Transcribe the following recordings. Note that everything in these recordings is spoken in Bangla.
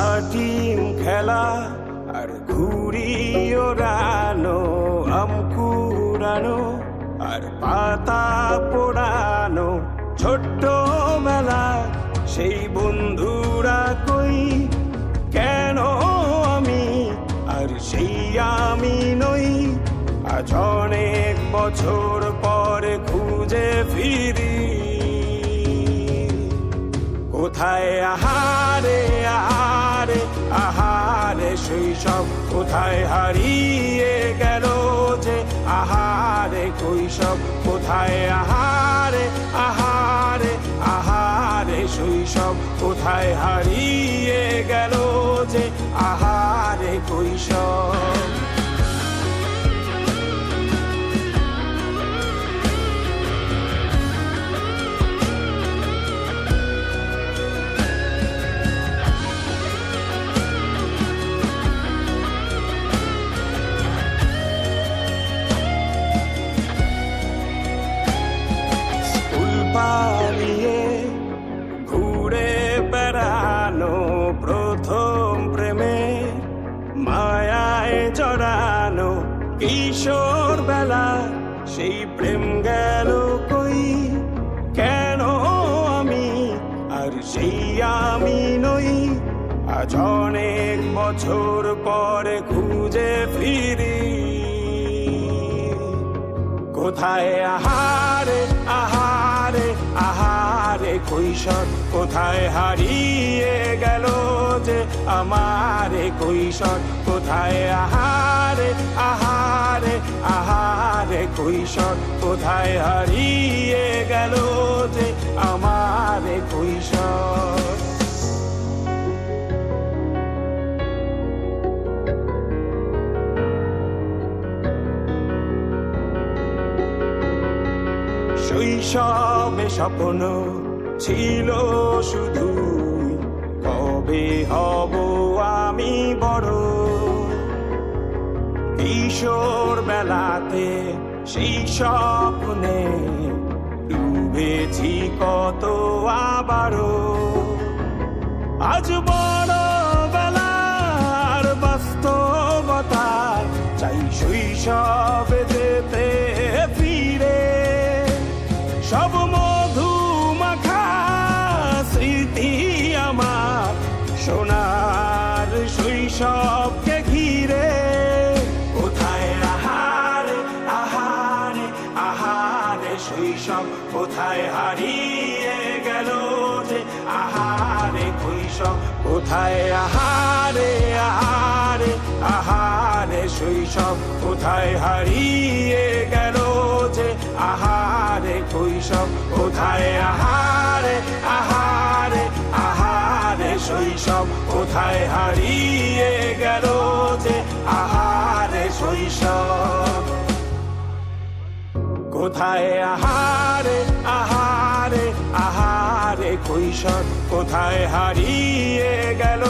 লাটিম খেলা আর ঘুড়ি ওড়ানো, আম কুড়ানো আর পাতা পোড়ানো, ছোট্টবেলা সেই বন্ধুরা কই, কেন আমি আর সেই আমি নই। আজ অনেক বছর পরে খুঁজে ফিরি, কোথায় আহারে আহারে আহারে শৈশব, কোথায় হারিয়ে গেল যে আহারে কৈশব, কোথায় আহারে আহারে আহারে শৈশব, কোথায় হারিয়ে গেল যে আহারে কৈশব। পালিয়ে ঘুরে বেড়ানো, প্রথম প্রেমে মায়ায় জড়ানো, কিশোর বেলা সেই প্রেম গেল কই, কেন আমি আর সেই আমি নই। আজ অনেক বছর পরে খুঁজে ফিরি, কোথায় আহারে আহারে আহারে কৈশোর, কোথায় হারিয়ে গেল যে আমারে কৈশোর, কোথায় আহারে আহারে আহারে কৈশোর, কোথায় হারিয়ে গেল যে আমারে কৈশোর। শৈশবে স্বপ্ন ছিল শুধু, কবে হব আমি বড়। কিশোর বেলাতে সেই স্বপ্নে ডুবেছি কত আবারও, আজ বড় বেলার বাস্তবতায় চাই শৈশবে যেতে ফিরে। সব মধু মাখা স্মৃতি আমার সোনার শৈশবকে ঘিরে, কোথায় আহারে আহারে আহারে শৈশব, কোথায় হারিয়ে গেল যে আহারে কৈশোর, কোথায় আহারে আহারে আহারে শৈশব, কোথায় হারিয়ে গেল যে আহারে কৈশোর, কোথায় আহারে আহারে আহারে শৈশব, কোথায় হারিয়ে গেল যে আহারে শৈশব, কোথায় আহারে আহারে আহারে কৈশোর, কোথায় হারিয়ে গেল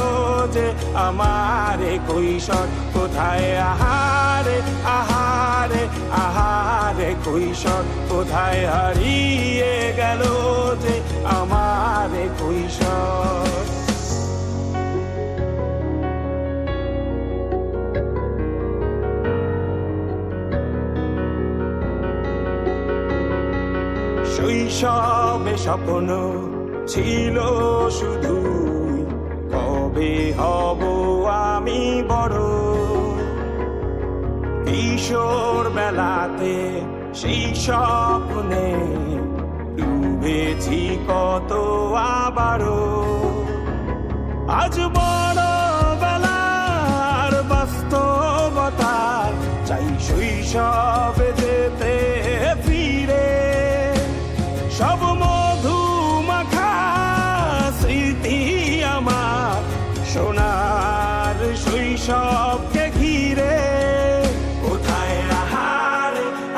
যে আমারে কৈশোর, কোথায় আহারে আহারে আহারে কৈশোর, কোথায় হারিয়ে গেল যে আমারে কৈশোর। শৈশবে স্বপ্ন ছিল শুধু, কবে হব আমি বড়। কিশোর বেলাতে সেই স্বপ্নে ডুবেছি কত আবারও, আজ বড়